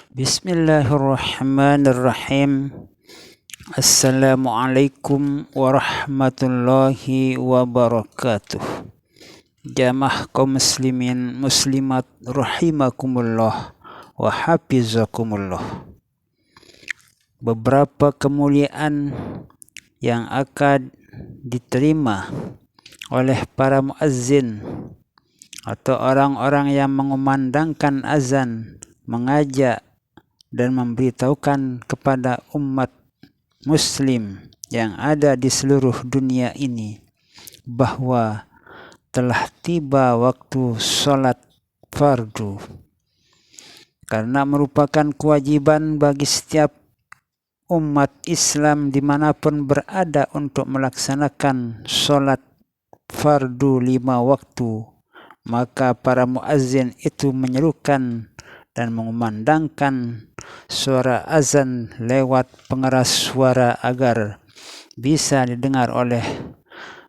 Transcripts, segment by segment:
Bismillahirrahmanirrahim. Assalamualaikum warahmatullahi wabarakatuh. Jamaah kaum muslimin muslimat rahimakumullah wa hafizakumullah. Beberapa kemuliaan yang akan diterima oleh para muazzin atau orang-orang yang mengumandangkan azan, mengajak dan memberitahukan kepada umat muslim yang ada di seluruh dunia ini bahwa telah tiba waktu sholat fardu, karena merupakan kewajiban bagi setiap umat Islam dimanapun berada untuk melaksanakan sholat fardu 5 waktu. Maka para muazzin itu menyerukan dan mengumandangkan suara azan lewat pengeras suara agar bisa didengar oleh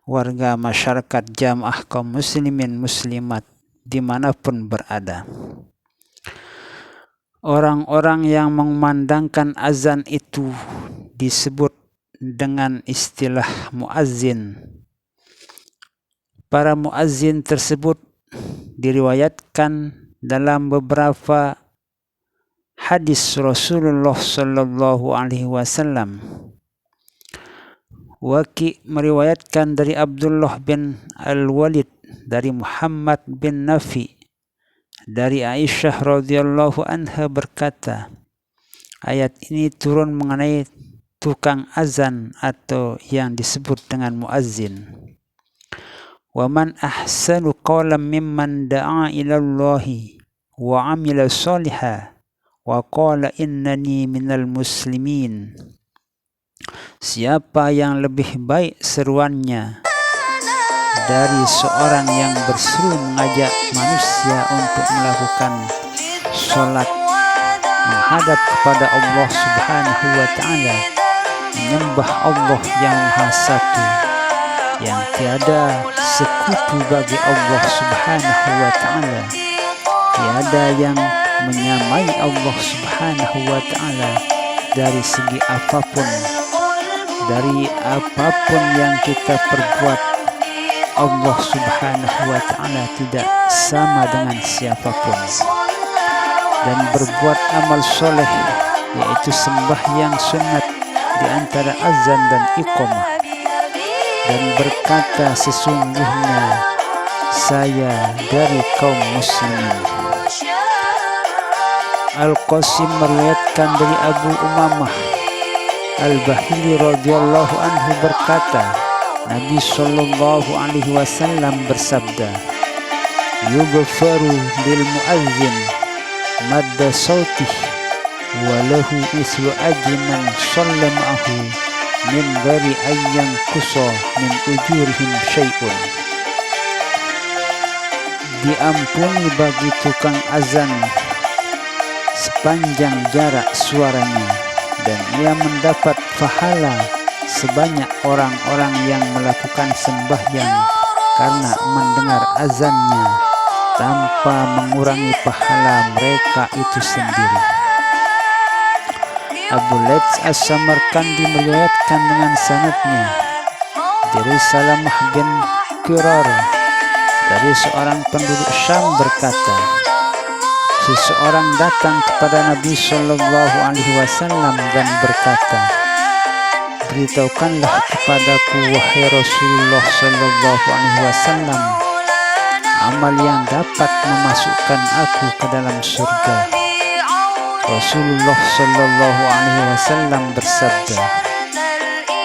warga masyarakat jamaah kaum muslimin muslimat dimanapun berada. Orang-orang yang mengumandangkan azan itu disebut dengan istilah muazzin. Para muazzin tersebut diriwayatkan dalam beberapa hadis Rasulullah sallallahu alaihi wasallam. Waqi meriwayatkan dari Abdullah bin Al-Walid, dari Muhammad bin Nafi, dari Aisyah radhiyallahu anha berkata, ayat ini turun mengenai tukang azan atau yang disebut dengan muazzin. Wa man ahsanu qawlan mimman da'a ila Allahi wa 'amila shalihan wa qala innani minal muslimin. Siapa yang lebih baik seruannya dari seorang yang berseru mengajak manusia untuk melakukan sholat, menghadap kepada Allah subhanahu wa ta'ala, menyembah Allah yang Maha Satu, yang tiada sekutu bagi Allah subhanahu wa ta'ala, tiada yang menyamai Allah subhanahu wa ta'ala dari segi apapun. Dari apapun yang kita perbuat, Allah subhanahu wa ta'ala tidak sama dengan siapapun. Dan berbuat amal soleh, yaitu sembahyang sunat di antara azan dan iqamah, dan berkata sesungguhnya saya dari kaum muslimin. Al-Qasim meriwayatkan dari Abu Umamah Al-Bahili radhiyallahu anhu berkata, Nabi sallallahu alaihi wasallam bersabda, yughfaru lil muazzin madda sautih wa lahu islu ajri man shalla ma'ahu min ghairi ayyan kusa min ujurihim syai'un. Diampuni bagi tukang azan sepanjang jarak suaranya, dan ia mendapat pahala sebanyak orang-orang yang melakukan sembahyang karena mendengar azannya tanpa mengurangi pahala mereka itu sendiri. Abu Laits As-Samarkandi meriwayatkan dengan sanadnya dari Salamah bin Qirar dari seorang penduduk Syam berkata, seseorang datang kepada Nabi sallallahu alaihi wasallam dan berkata, beritahukanlah kepadaku wahai Rasulullah sallallahu alaihi wasallam amal yang dapat memasukkan aku ke dalam surga. Rasulullah sallallahu alaihi wasallam bersabda,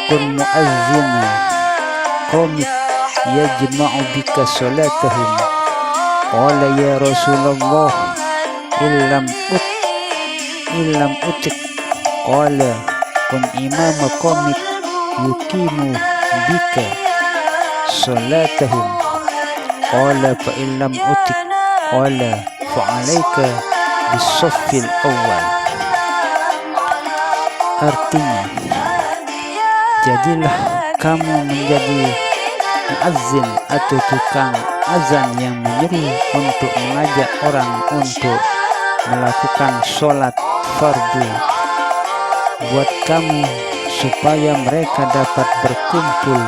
kun muazzina qomit yajma'u bika salatahum. Qala ya Rasulullah illam utik. Qala kun imama qomit yuqimu bika salatahum. Qala fa illam utik. Qala fa alaika bisaffil awal. Artinya, jadilah kamu menjadi muazzin atau tukang azan yang menyeru untuk mengajak orang untuk melakukan sholat fardu buat kamu supaya mereka dapat berkumpul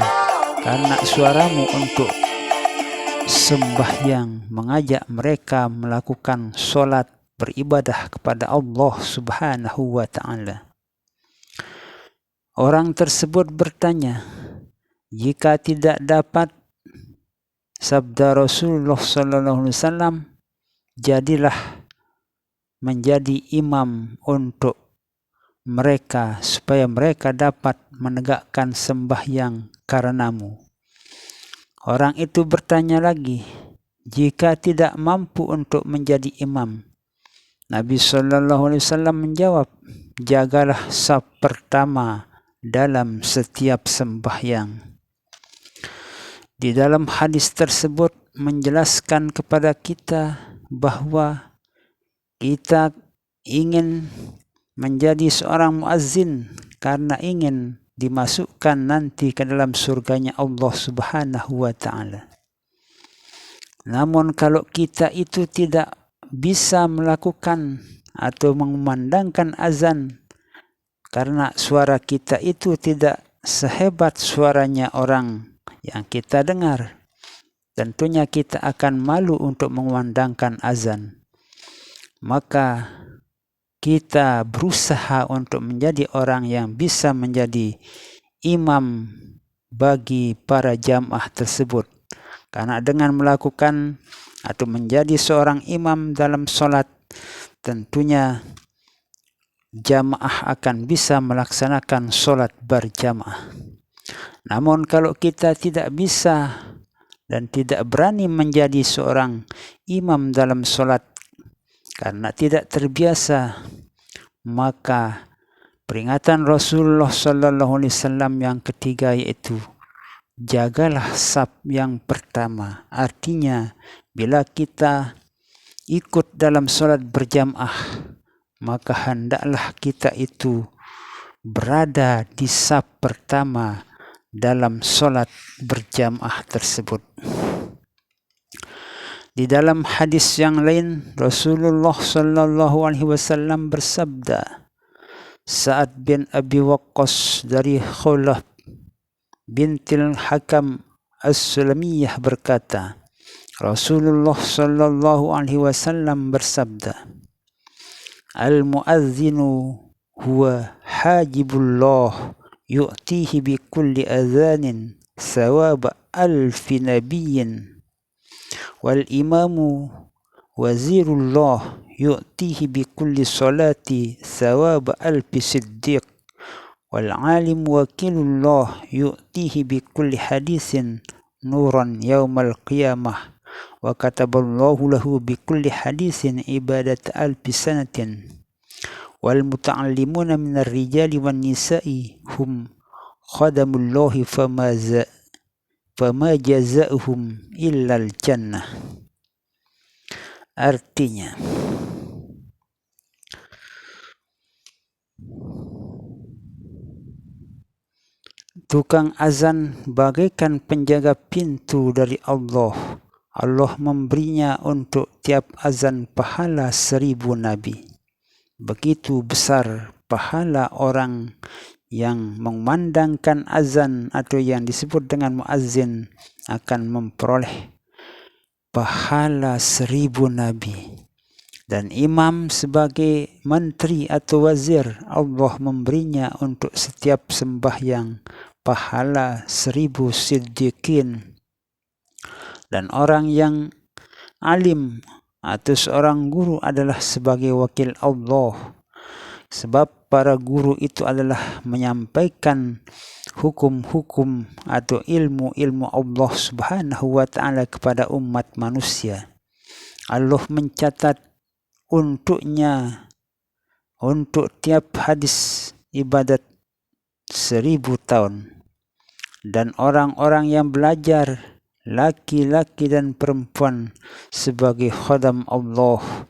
karena suaramu untuk sembahyang, mengajak mereka melakukan sholat, beribadah kepada Allah Subhanahu wa ta'ala. Orang tersebut bertanya, jika tidak dapat sabda Rasulullah SAW, jadilah menjadi imam untuk mereka supaya mereka dapat menegakkan sembahyang karenamu. Orang itu bertanya lagi, jika tidak mampu untuk menjadi imam, Nabi SAW menjawab, jagalah saf pertama dalam setiap sembahyang. Di dalam hadis tersebut menjelaskan kepada kita bahwa kita ingin menjadi seorang muazzin karena ingin dimasukkan nanti ke dalam surganya Allah Subhanahu wa ta'ala. Namun kalau kita itu tidak bisa melakukan atau mengumandangkan azan karena suara kita itu tidak sehebat suaranya orang yang kita dengar, tentunya kita akan malu untuk mengumandangkan azan. Maka kita berusaha untuk menjadi orang yang bisa menjadi imam bagi para jamaah tersebut. Karena dengan melakukan atau menjadi seorang imam dalam sholat, tentunya jamaah akan bisa melaksanakan sholat berjamaah. Namun kalau kita tidak bisa dan tidak berani menjadi seorang imam dalam sholat karena tidak terbiasa, maka peringatan Rasulullah SAW yang ketiga yaitu jagalah saf yang pertama. Artinya bila kita ikut dalam sholat berjamaah, maka hendaklah kita itu berada di saf pertama dalam sholat berjamaah tersebut. Di dalam hadis yang lain, Rasulullah SAW bersabda, Sa'ad bin Abi Waqqas dari Khawlah bintil Hakam As-Sulamiyah berkata, Rasulullah SAW bersabda, Al-mu'adzinu huwa hajibullah yu'tihi bi kulli adhanin thawab alfi nabiyyin wal imamu wazirullah yu'tihi bi kulli salati thawab alfi siddiq wal alim wakilullah yu'tihi bi kulli hadithin nuran yawmal qiyamah wa kataballahu lahu bi kulli hadithin ibadat alfi sanatin wal muta'allimuna minar rijali wan nisa'i hum khadamullahi fama jaza'uhum illal jannah. Artinya, tukang azan bagaikan penjaga pintu dari Allah. Allah memberinya untuk tiap azan pahala 1000 nabi. Begitu besar pahala orang yang memandangkan azan atau yang disebut dengan muazzin akan memperoleh pahala 1000 nabi. Dan imam sebagai menteri atau wazir, Allah memberinya untuk setiap sembahyang pahala 1000 siddiqin. Dan orang yang alim atau seorang guru adalah sebagai wakil Allah. Sebab para guru itu adalah menyampaikan hukum-hukum atau ilmu-ilmu Allah Subhanahu wa ta'ala kepada umat manusia. Allah mencatat untuknya, untuk tiap hadis ibadat 1000 tahun. Dan orang-orang yang belajar, laki-laki dan perempuan sebagai khadam Allah,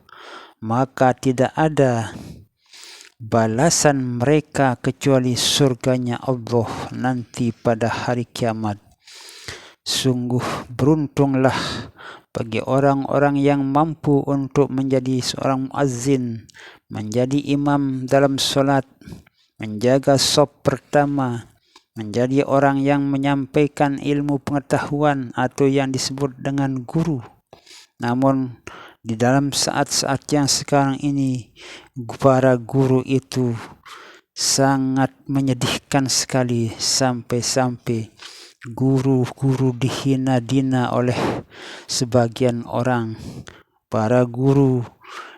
maka tidak ada balasan mereka kecuali surganya Allah nanti pada hari kiamat. Sungguh beruntunglah bagi orang-orang yang mampu untuk menjadi seorang muazzin, menjadi imam dalam sholat, menjaga shaf pertama, menjadi orang yang menyampaikan ilmu pengetahuan atau yang disebut dengan guru. Namun di dalam saat-saat yang sekarang ini, para guru itu sangat menyedihkan sekali, sampai-sampai guru-guru dihina-dina oleh sebagian orang. Para guru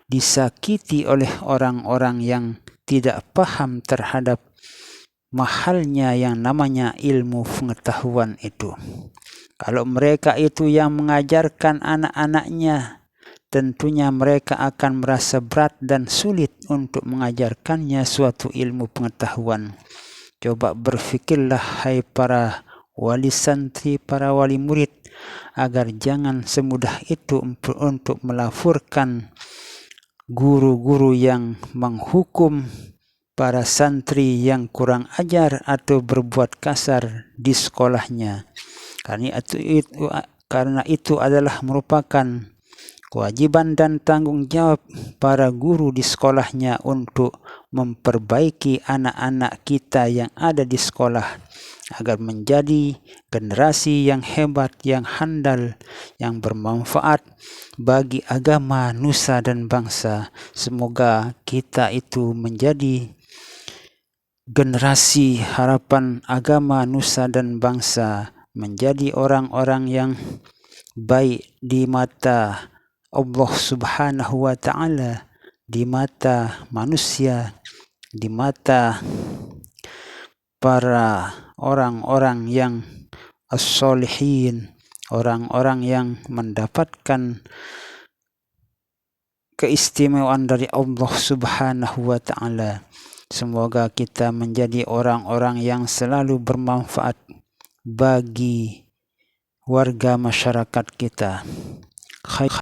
disakiti oleh orang-orang yang tidak paham terhadap mahalnya yang namanya ilmu pengetahuan itu. Kalau mereka itu yang mengajarkan anak-anaknya, tentunya mereka akan merasa berat dan sulit untuk mengajarkannya suatu ilmu pengetahuan. Coba berfikirlah, hai para wali santri, para wali murid, agar jangan semudah itu untuk melaporkan guru-guru yang menghukum para santri yang kurang ajar atau berbuat kasar di sekolahnya. Karena itu adalah merupakan kewajiban dan tanggung jawab para guru di sekolahnya untuk memperbaiki anak-anak kita yang ada di sekolah agar menjadi generasi yang hebat, yang handal, yang bermanfaat bagi agama, nusa dan bangsa. Semoga kita itu menjadi generasi harapan agama, nusa dan bangsa, menjadi orang-orang yang baik di mata Allah Subhanahu wa ta'ala, di mata manusia, di mata para orang-orang yang as-solihin, orang-orang yang mendapatkan keistimewaan dari Allah Subhanahu wa ta'ala. Semoga kita menjadi orang-orang yang selalu bermanfaat bagi warga masyarakat kita.